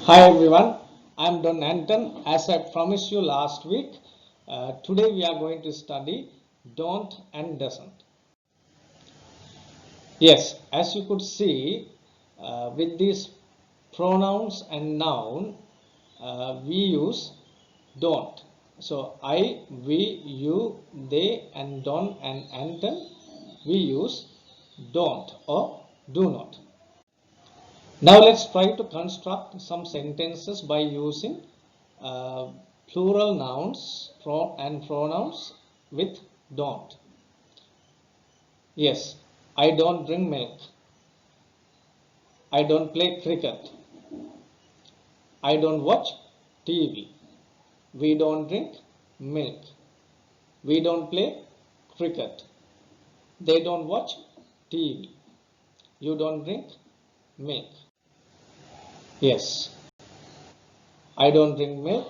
Hi everyone, I'm Don Anton. As I promised you last week, today we are going to study don't and doesn't. Yes, as you could see, with these pronouns and noun, we use don't. So I, we, you, they, and Don and Anton, we use don't or do not. Now let's try to construct some sentences by using uh, plural nouns and pronouns with don't. Yes, I don't drink milk. I don't play cricket. I don't watch TV. We don't drink milk. We don't play cricket. They don't watch TV. You don't drink milk. Yes, I don't drink milk.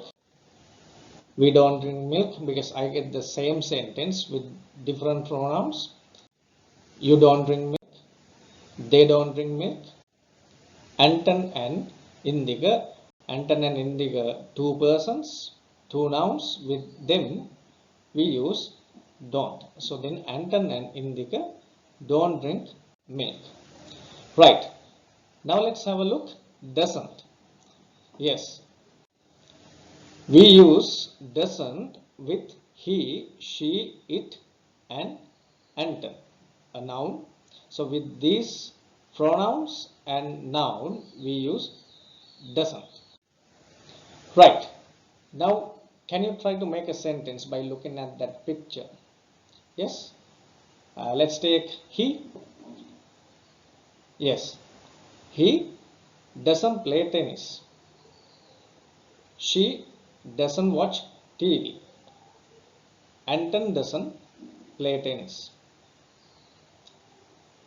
We don't drink milk because I get the same sentence with different pronouns. You don't drink milk. They don't drink milk. Anton and Indiga. Anton and Indiga, two persons, two nouns. With them, we use don't. So then Anton and Indiga don't drink milk. Right. Now let's have a look. Doesn't. Yes. We use doesn't with he, she, it, and Anton, a noun. So with these pronouns and noun, we use doesn't. Right. Now, can you try to make a sentence by looking at that picture? Yes. Let's take he. Yes. He doesn't play tennis. She doesn't watch TV. Anton doesn't play tennis.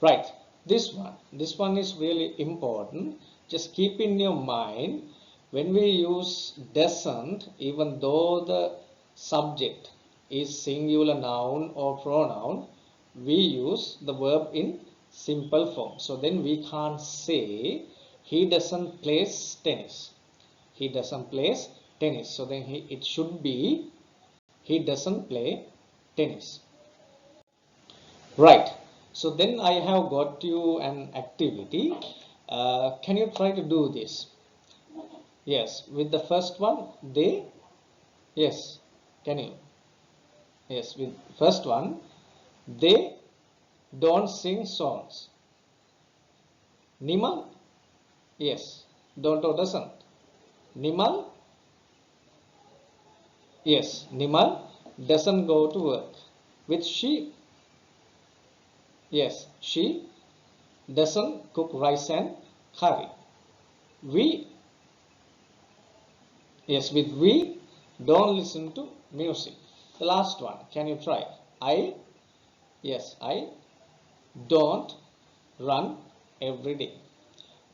Right. This one is really important. Just keep in your mind when we use doesn't, even though the subject is singular noun or pronoun, we use the verb in simple form. So then we can't say he doesn't play tennis. He doesn't play tennis. So then it should be he doesn't play tennis. Right. So then I have got you an activity. Can you try to do this? Yes. With the first one, they. Yes. Can you? Yes. With first one, they don't sing songs. Nimal. Yes. Don't or doesn't. Nimal. Yes. Nimal doesn't go to work. With she. Yes. She doesn't cook rice and curry. We. Yes, with we don't listen to music. The last one, can you try? Yes, I don't run every day.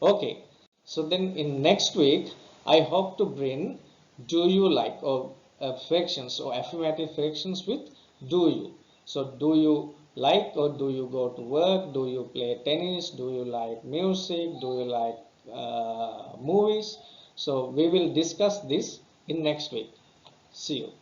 Okay, so then in next week, I hope to bring do you like or fractions or affirmative fractions with do you. So do you like or do you go to work? Do you play tennis? Do you like music? Do you like movies? So we will discuss this in next week. See you.